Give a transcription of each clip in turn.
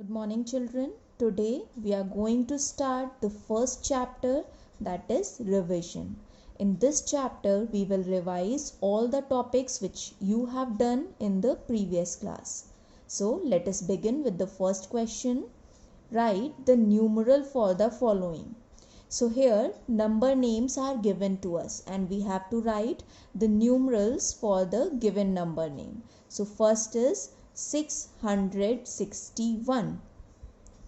Good morning, children. Today we are going to start the first chapter, that is revision. In this chapter we will revise all the topics which you have done in the previous class. So let us begin with the first question. Write the numeral for the following. So here number names are given to us and we have to write the numerals for the given number name. So first is 661.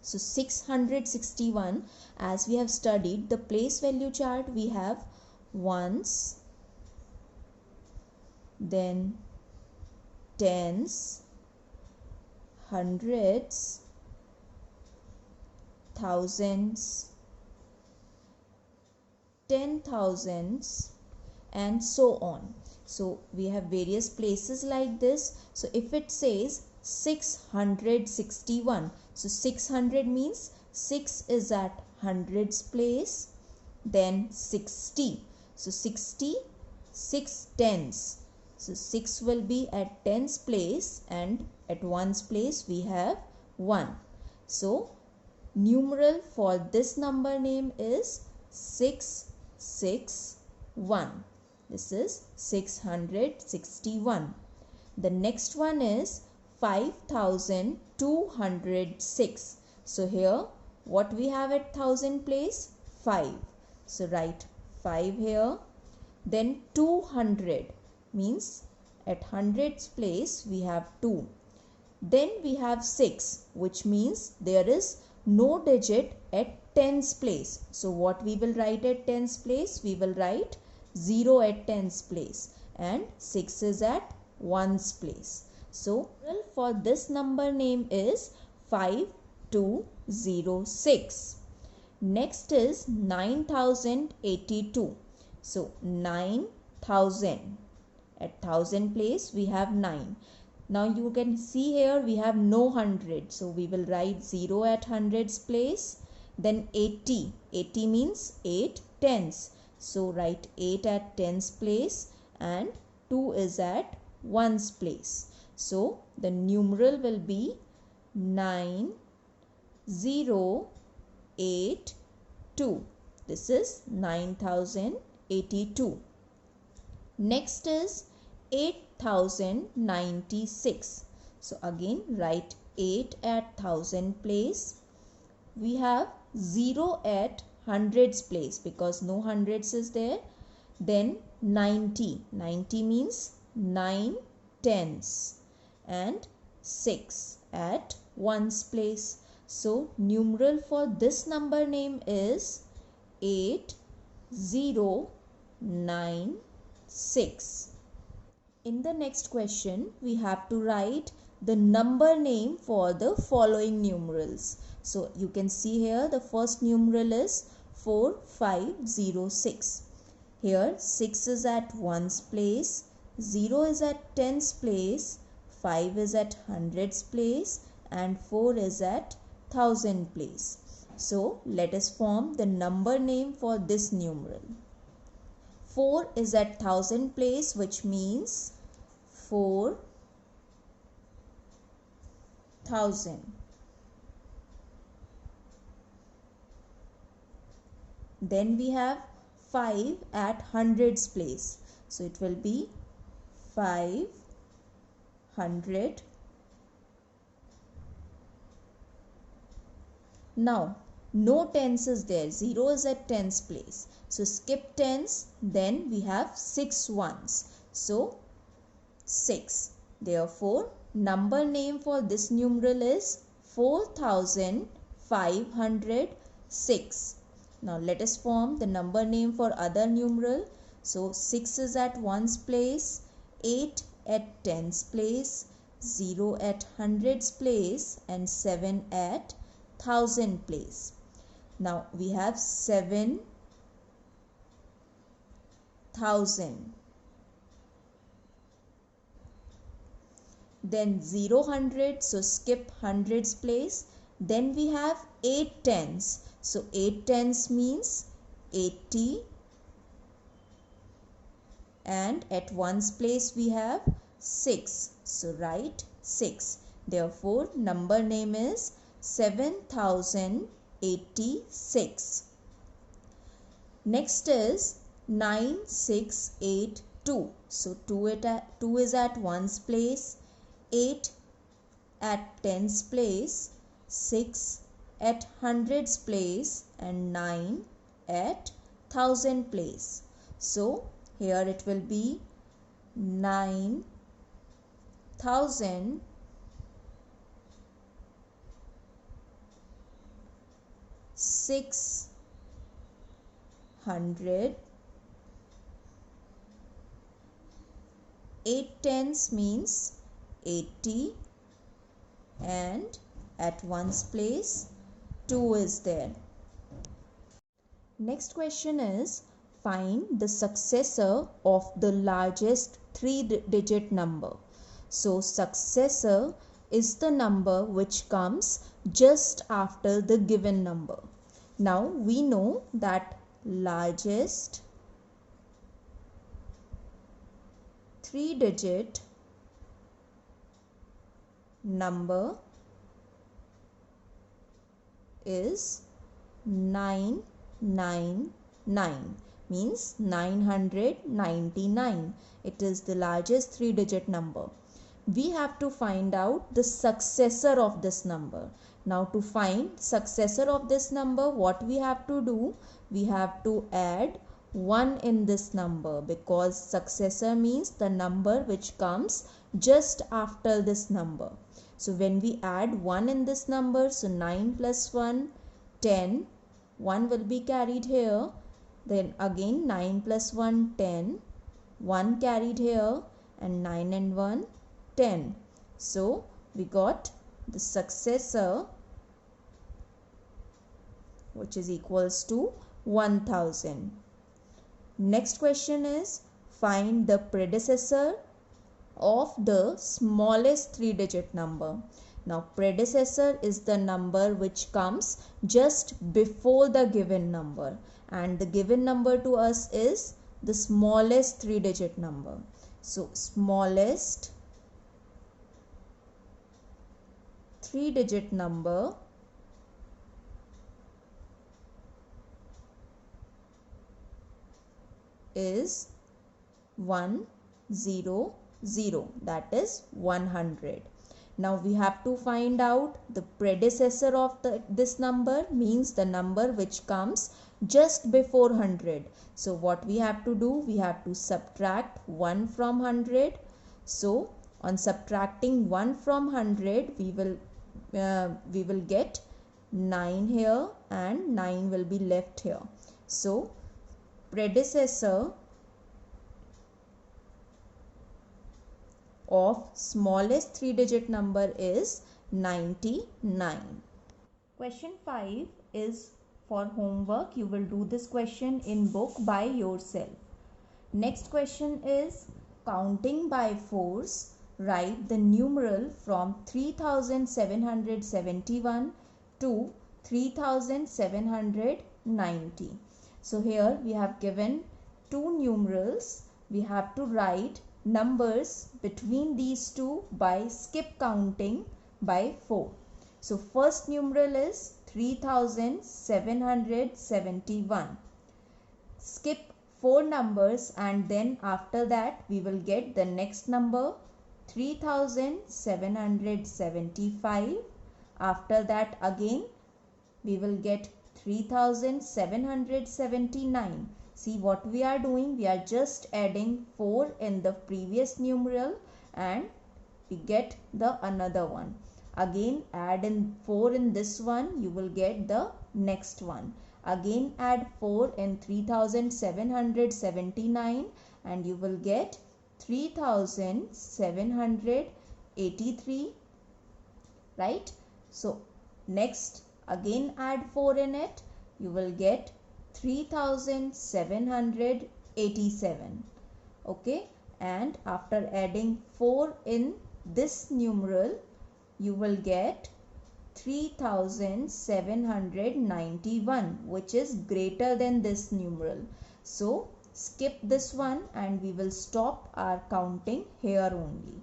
So 661, as we have studied the place value chart, we have ones, then tens, hundreds, thousands, 10,000s, and so on. So we have various places like this. So if it says 661, so 600 means 6 is at hundreds place, then 60. So 60, 6 tens. So 6 will be at tens place and at ones place we have 1. So numeral for this number name is 661. This is 661. The next one is 5206. So here what we have at thousand place? 5. So write 5 here. Then 200 means at hundreds place we have 2. Then we have 6, which means there is no digit at tens place. So what we will write at tens place? We will write 0 at tens place and 6 is at ones place. So for this number name is 5206. Next is 9082. So 9000 at thousand place we have 9. Now you can see here we have no hundred. So we will write 0 at hundreds place. Then 80. 80 means 8 tens. So write 8 at tens place and 2 is at ones place. So the numeral will be 9082. This is 9082. Next is 8096. So again write 8 at thousand place. We have 0 at hundreds place because no hundreds is there. Then 90. 90 means 9 tens and 6 at ones place. So numeral for this number name is 8096. In the next question, we have to write the number name for the following numerals. So you can see here the first numeral is 4506. Here 6 is at ones place, 0 is at tens place, 5 is at hundreds place and 4 is at thousand place. So let us form the number name for this numeral. 4 is at thousand place, which means 4000. Then we have 5 at hundreds place. So it will be 500. Now no tens is there. 0 is at tens place. So skip tens. Then we have 6 ones. So 6. Therefore number name for this numeral is 4506. Now let us form the number name for other numeral. So 6 is at ones place, 8 at tens place, 0 at hundreds place and 7 at thousand place. Now we have 7000. Then 0 hundred, so skip hundreds place. Then we have 8 tens. So 8 tens means 80 and at ones place we have 6. So write 6. Therefore number name is 7086. Next is 9682. So 2 is at ones place, 8 at tens place, 6 at hundreds place, and 9 at thousand place. So here it will be 9600. 8 tens means 80, and at ones place 2 is there. Next question is, find the successor of the largest 3-digit number. So successor is the number which comes just after the given number. Now we know that largest 3-digit number is 999, means 999. It is the largest 3-digit number. We have to find out the successor of this number. Now to find successor of this number, what we have to do? We have to add 1 in this number, because successor means the number which comes just after this number. So when we add 1 in this number, so 9 plus 1, 10. 1 will be carried here. Then again 9 plus 1, 10. 1 carried here, and 9 and 1, 10. So we got the successor, which is equals to 1000. Next question is, find the predecessor of the smallest 3-digit number. Now predecessor is the number which comes just before the given number, and the given number to us is the smallest 3-digit number. So smallest 3-digit number is 100, that is 100. Now we have to find out the predecessor of this number, means the number which comes just before 100. So what we have to do? We have to subtract 1 from 100. So on subtracting 1 from 100, we will get 9 here, and 9 will be left here. So predecessor of smallest 3-digit number is 99. Question 5 is for homework. You will do this question in book by yourself. Next question is, counting by fours, write the numeral from 3771 to 3790. So here we have given two numerals. We have to write numbers between these two by skip counting by 4. So first numeral is 3771. Skip 4 numbers, and then after that we will get the next number 3775. After that again we will get 3779. See what we are doing? We are just adding 4 in the previous numeral and we get the another one. Again add in 4 in this one, you will get the next one. Again add 4 in 3779 and you will get 3783, right? So next again add 4 in it, you will get 3787. Okay, and after adding 4 in this numeral, you will get 3791, which is greater than this numeral. So skip this one and we will stop our counting here only.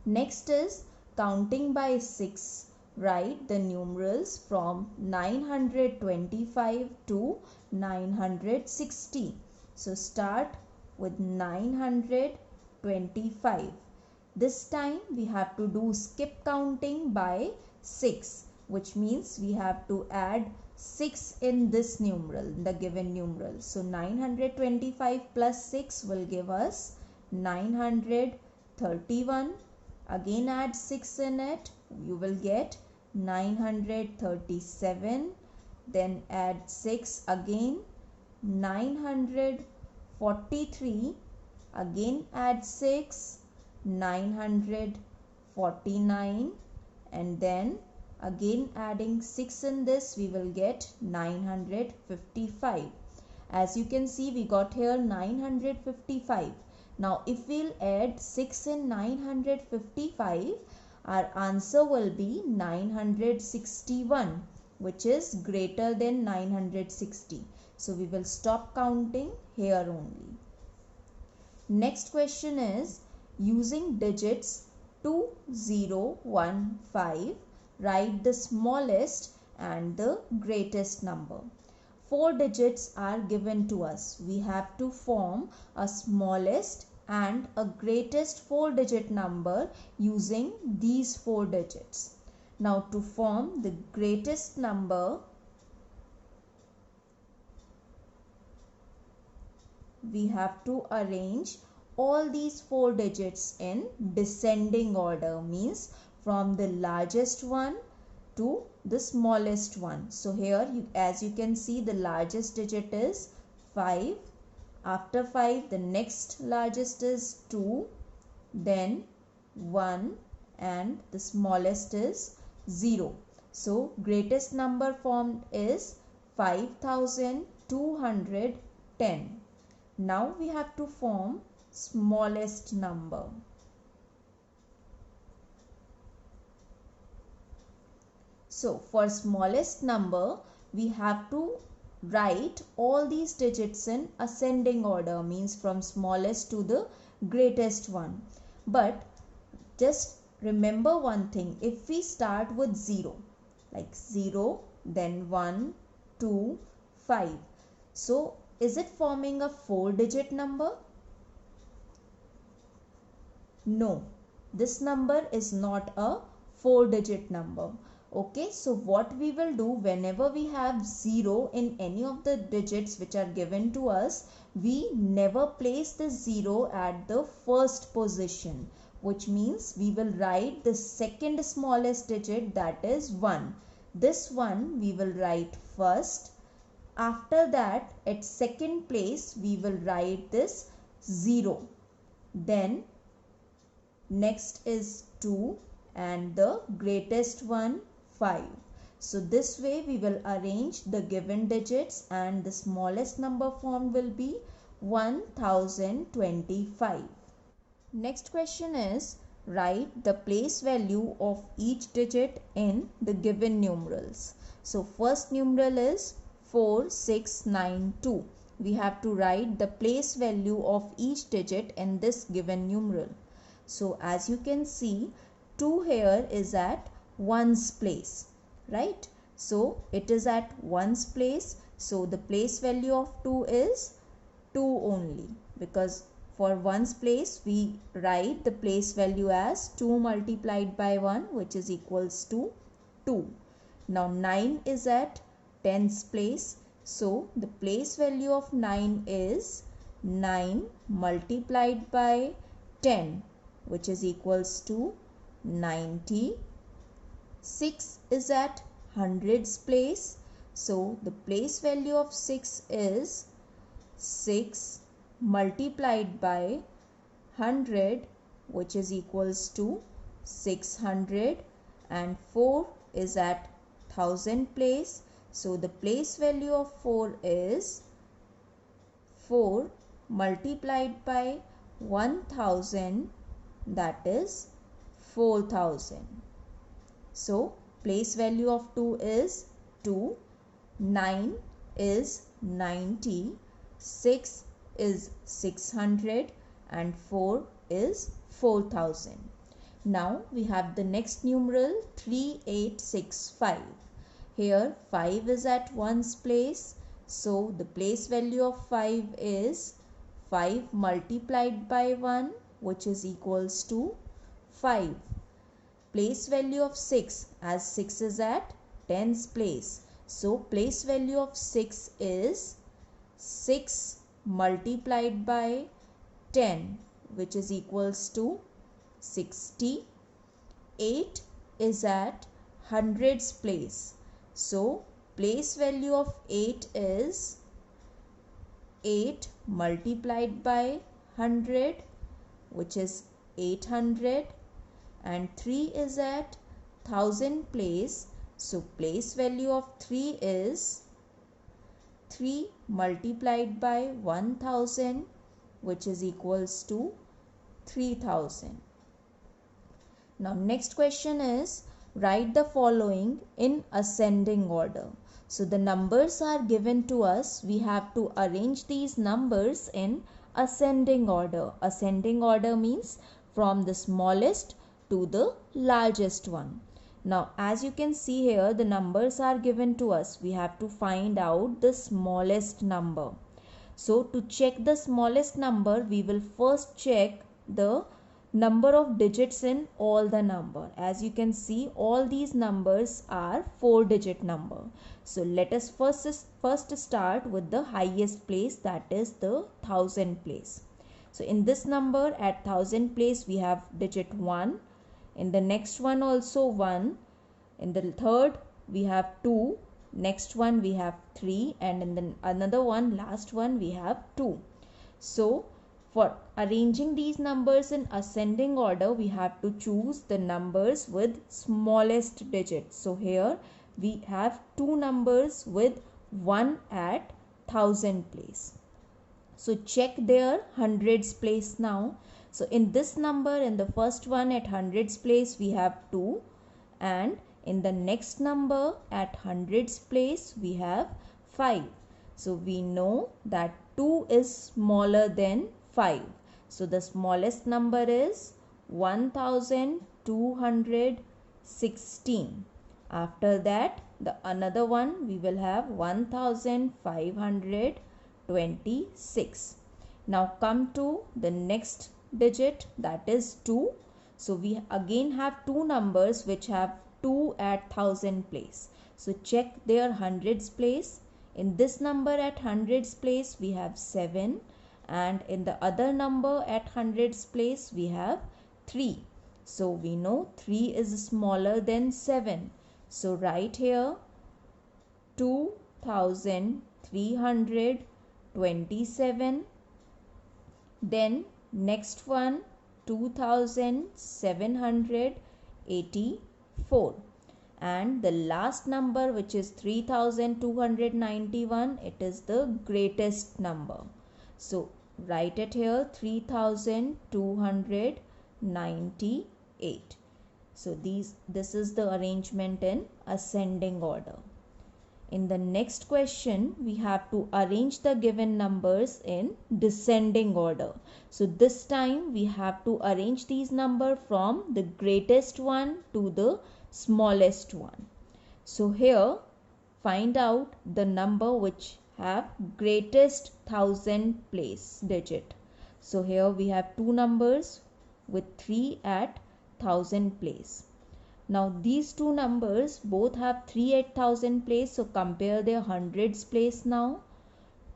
Next is counting by 6. write the numerals from 925 to 960. So start with 925. This time we have to do skip counting by 6, which means we have to add 6 in this numeral, the given numeral. So 925 plus 6 will give us 931. Again add 6 in it, you will get 937. Then add 6 again, 943. Again add 6, 949. And then again adding 6 in this, we will get 955. As you can see, we got here 955. Now if we'll add 6 in 955, our answer will be 961, which is greater than 960. So we will stop counting here only. Next question is, using digits 2015, write the smallest and the greatest number. 4 digits are given to us. We have to form a smallest and a greatest 4-digit number using these 4 digits. Now to form the greatest number, we have to arrange all these 4 digits in descending order, means from the largest one to the smallest one. So here as you can see, the largest digit is 5. After 5, the next largest is 2, then 1, and the smallest is 0. So greatest number formed is 5210. Now we have to form smallest number. So for smallest number, we have to write all these digits in ascending order, means from smallest to the greatest one. But just remember one thing, if we start with 0, like 0, then 1, 2, 5. So is it forming a 4-digit number? No, this number is not a 4-digit number. Okay, so what we will do, whenever we have 0 in any of the digits which are given to us, we never place the 0 at the first position, which means we will write the second smallest digit, that is 1. This one we will write first. After that, at second place, we will write this 0. Then next is 2 and the greatest one 5. So this way we will arrange the given digits and the smallest number formed will be 1025. Next question is, write the place value of each digit in the given numerals. So first numeral is 4692. We have to write the place value of each digit in this given numeral. So as you can see, 2 here is at 1's place, right? So it is at 1's place. So the place value of 2 is 2 only, because for 1's place we write the place value as 2 multiplied by 1, which is equals to 2. Now 9 is at 10's place. So the place value of 9 is 9 multiplied by 10, which is equals to 90. 6 is at 100's place. So the place value of 6 is 6 multiplied by 100, which is equals to 600. And 4 is at 1000 place. So the place value of 4 is 4 multiplied by 1000, that is 4000. So place value of 2 is 2, 9 is 90, 6 is 600 and 4 is 4000. Now we have the next numeral 3865. Here 5 is at 1's place. So the place value of 5 is 5 multiplied by 1, which is equals to 5. Place value of 6, as 6 is at 10's place. So place value of 6 is 6 multiplied by 10, which is equals to 60. 8 is at 100's place. So place value of 8 is 8 multiplied by 100, which is 800. And 3 is at 1000 place. So place value of 3 is 3 multiplied by 1000, which is equals to 3000. Now next question is, write the following in ascending order. So the numbers are given to us. We have to arrange these numbers in ascending order. Ascending order means from the smallest to the largest one. Now as you can see here, the numbers are given to us. We have to find out the smallest number. So to check the smallest number, we will first check the number of digits in all the number. As you can see, all these numbers are 4-digit number. So let us first start with the highest place, that is the 1000 place. So in this number at 1000 place we have digit 1. In the next one also 1. In the third we have 2. Next one we have 3. And in the another one, last one, we have 2. So for arranging these numbers in ascending order, we have to choose the numbers with smallest digit. So here we have 2 numbers with 1 at 1000 place. So check their hundreds place now. So in this number, in the first one at hundreds place, we have 2. And in the next number at hundreds place, we have 5. So we know that 2 is smaller than 5. So the smallest number is 1216. After that, the another one we will have 1526. Now come to the next digit, that is 2. So we again have 2 numbers which have 2 at 1000 place. So check their hundreds place. In this number at hundreds place we have 7. And in the other number at hundreds place we have 3. So we know 3 is smaller than 7. So write here 2327. Then next one 2784. And the last number, which is 3291, it is the greatest number. So write it here 3298. So this is the arrangement in ascending order. In the next question, we have to arrange the given numbers in descending order. So this time we have to arrange these numbers from the greatest one to the smallest one. So here find out the number which have greatest 1000 place digit. So here we have 2 numbers with 3 at 1000 place. Now these 2 numbers both have 3 at 1000 place. So compare their hundreds place now.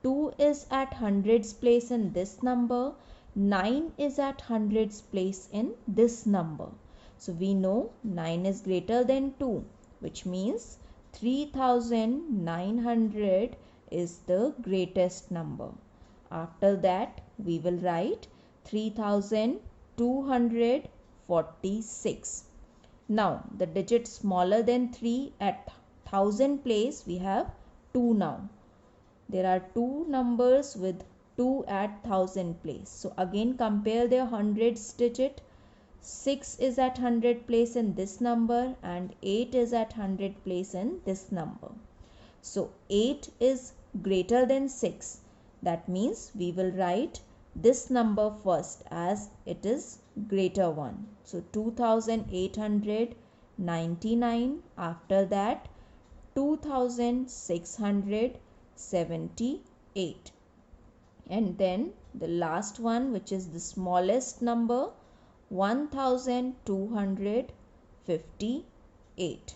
2 is at hundreds place in this number. 9 is at hundreds place in this number. So we know 9 is greater than 2, which means 3900 is the greatest number. After that we will write 3246. Now the digit smaller than 3 at 1000 place we have 2 now. There are 2 numbers with 2 at 1000 place. So again compare their hundreds digit. 6 is at 100 place in this number and 8 is at 100 place in this number. So 8 is greater than 6. That means we will write this number first as it is greater one. So 2899, after that 2678, and then the last one, which is the smallest number, 1258.